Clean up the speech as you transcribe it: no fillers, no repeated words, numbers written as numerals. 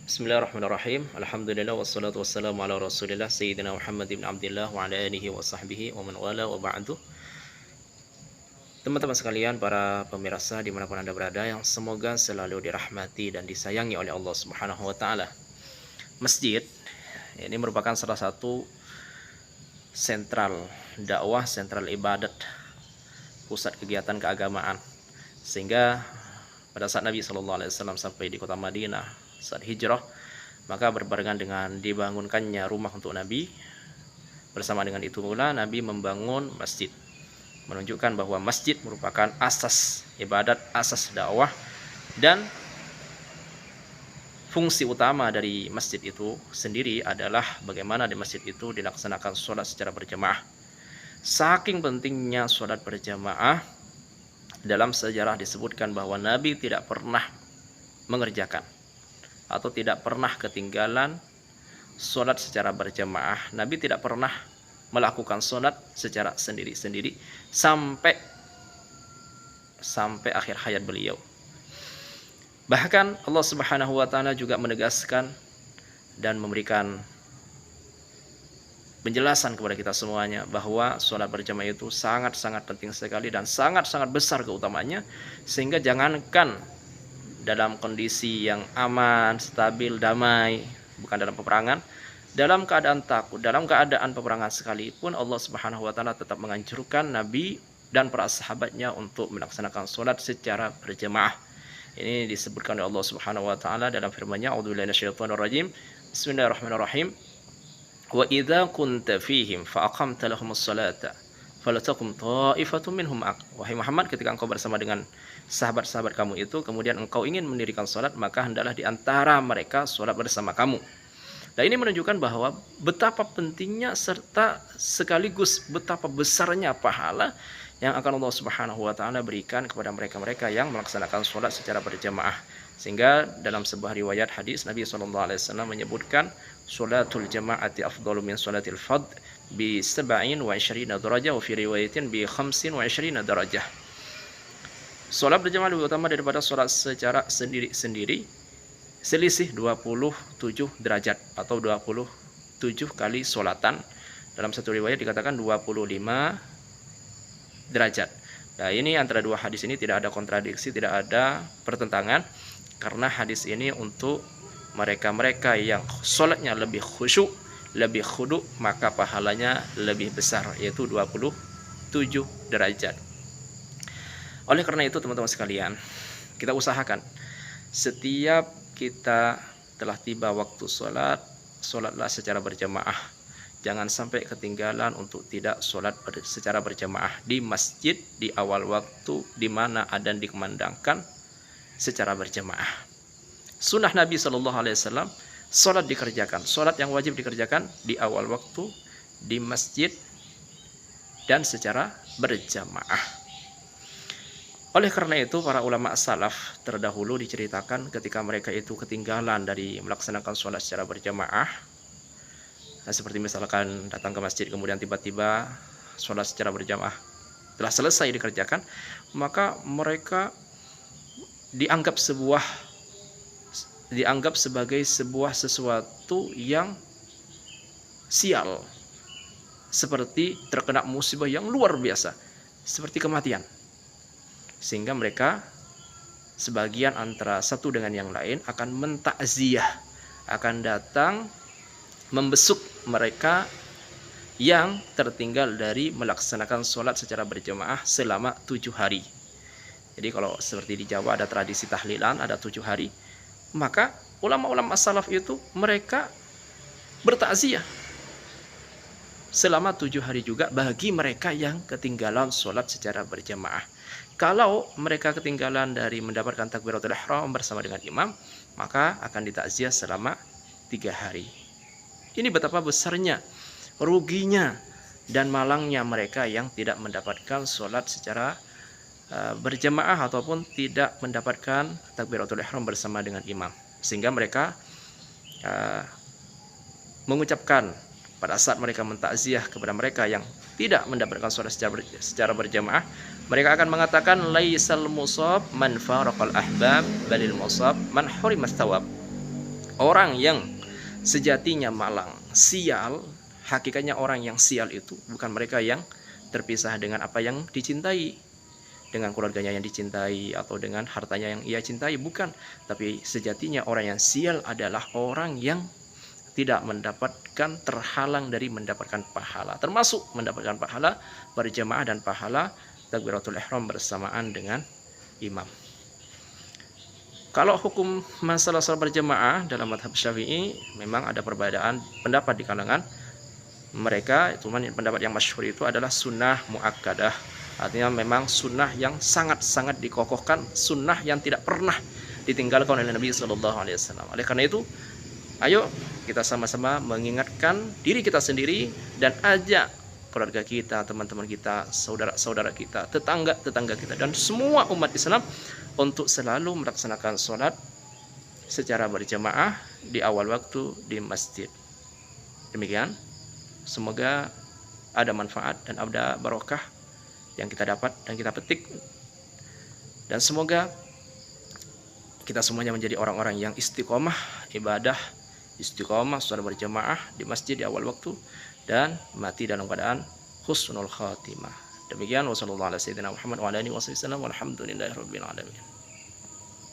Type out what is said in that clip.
Bismillahirrahmanirrahim. Alhamdulillah wassalatu wassalamu ala Rasulillah Sayyidina Muhammad ibn Abdullah wa ala alihi wa sahbihi wa man wala wa ba'du. Teman-teman sekalian, para pemirsa dimanapun Anda berada, yang semoga selalu dirahmati dan disayangi oleh Allah Subhanahu wa taala. Masjid ini merupakan salah satu sentral dakwah, sentral ibadat, pusat kegiatan keagamaan. Sehingga pada saat Nabi SAW sampai di kota Madinah saat hijrah, maka berbarengan dengan dibangunkannya rumah untuk Nabi, bersama dengan itu pula Nabi membangun masjid, menunjukkan bahwa masjid merupakan asas ibadat, asas dakwah, dan fungsi utama dari masjid itu sendiri adalah bagaimana di masjid itu dilaksanakan sholat secara berjamaah. Saking pentingnya sholat berjamaah, dalam sejarah disebutkan bahwa Nabi tidak pernah mengerjakan atau tidak pernah ketinggalan sholat secara berjamaah. Nabi tidak pernah melakukan sholat secara sendiri-sendiri sampai akhir hayat beliau. Bahkan Allah Subhanahu wa taala juga menegaskan dan memberikan penjelasan kepada kita semuanya bahwa sholat berjamaah itu sangat-sangat penting sekali dan sangat-sangat besar keutamaannya, sehingga jangankan dalam kondisi yang aman, stabil, damai, bukan dalam peperangan, dalam keadaan takut, dalam keadaan peperangan sekalipun, Allah Subhanahu wa taala tetap menganjurkan Nabi dan para sahabatnya untuk melaksanakan sholat secara berjamaah. Ini disebutkan oleh Allah Subhanahu wa taala dalam firman-Nya, A'udzubillahi minasyaitonir rajim. Bismillahirrahmanirrahim. Wa idza kunta fihim fa aqamta lahumus salata falatakum ta'ifatun minhum. Wahai Muhammad, ketika engkau bersama dengan sahabat-sahabat kamu itu, kemudian engkau ingin mendirikan salat, maka hendaklah di antara mereka salat bersama kamu. Nah, ini menunjukkan bahwa betapa pentingnya serta sekaligus betapa besarnya pahala yang akan Allah Subhanahu wa taala berikan kepada mereka-mereka yang melaksanakan salat secara berjamaah. Sehingga dalam sebuah riwayat hadis Nabi SAW menyebutkan salatul jama'ati afdalu min salatil fard bi 27 darajah wa fi riwayatin bi 25 darajah. Salat berjamaah lebih utama daripada salat secara sendiri-sendiri selisih 27 derajat atau 27 kali salatan. Dalam satu riwayat dikatakan 25 derajat. Nah, ini antara dua hadis ini tidak ada kontradiksi, tidak ada pertentangan, karena hadis ini untuk mereka-mereka yang sholatnya lebih khusyuk, lebih khudu, maka pahalanya lebih besar, yaitu 27 derajat. Oleh karena itu teman-teman sekalian, kita usahakan setiap kita telah tiba waktu sholat, sholatlah secara berjamaah. Jangan sampai ketinggalan untuk tidak sholat secara berjamaah di masjid di awal waktu di mana adzan dikumandangkan secara berjamaah. Sunnah Nabi SAW, sholat dikerjakan, sholat yang wajib dikerjakan di awal waktu di masjid dan secara berjamaah. Oleh karena itu para ulama salaf terdahulu diceritakan ketika mereka itu ketinggalan dari melaksanakan sholat secara berjamaah. Nah, seperti misalkan datang ke masjid kemudian tiba-tiba sholat secara berjamaah telah selesai dikerjakan, maka mereka dianggap sebagai sebuah sesuatu yang sial, seperti terkena musibah yang luar biasa, seperti kematian. Sehingga mereka sebagian antara satu dengan yang lain akan mentakziah, akan datang membesuk mereka yang tertinggal dari melaksanakan sholat secara berjamaah selama 7 hari. Jadi kalau seperti di Jawa ada tradisi tahlilan, ada 7 hari, maka ulama-ulama salaf itu mereka bertakziah selama 7 hari juga bagi mereka yang ketinggalan sholat secara berjamaah. Kalau mereka ketinggalan dari mendapatkan takbiratul ihram bersama dengan imam, maka akan ditakziah selama 3 hari. Ini betapa besarnya ruginya dan malangnya mereka yang tidak mendapatkan sholat secara berjamaah ataupun tidak mendapatkan takbiratul ihram bersama dengan imam, sehingga mereka mengucapkan pada saat mereka mentakziah kepada mereka yang tidak mendapatkan sholat secara berjamaah, mereka akan mengatakan laisal musab man faraqal ahbab balil musab man hurimas thawab. Orang yang sejatinya malang, sial, hakikatnya orang yang sial itu bukan mereka yang terpisah dengan apa yang dicintai, dengan keluarganya yang dicintai atau dengan hartanya yang ia cintai, bukan. Tapi sejatinya orang yang sial adalah orang yang tidak mendapatkan, terhalang dari mendapatkan pahala, termasuk mendapatkan pahala berjamaah dan pahala takbiratul ihram bersamaan dengan imam. Kalau hukum masalah salat berjamaah dalam mazhab Syafi'i memang ada perbedaan pendapat di kalangan mereka. Cuman pendapat yang masyhur itu adalah sunnah muakkadah. Artinya memang sunnah yang sangat-sangat dikokohkan, sunnah yang tidak pernah ditinggalkan oleh Nabi Shallallahu Alaihi Wasallam. Oleh karena itu, ayo kita sama-sama mengingatkan diri kita sendiri dan ajak keluarga kita, teman-teman kita, saudara-saudara kita, tetangga-tetangga kita, dan semua umat Islam untuk selalu melaksanakan sholat secara berjamaah di awal waktu di masjid. Demikian, semoga ada manfaat dan ada barokah yang kita dapat dan kita petik, dan semoga kita semuanya menjadi orang-orang yang istiqomah ibadah, istiqomah sholat berjamaah di masjid di awal waktu, dan mati dalam keadaan husnul khatimah. Demikian, wassalamualaikum warahmatullahi wabarakatuh.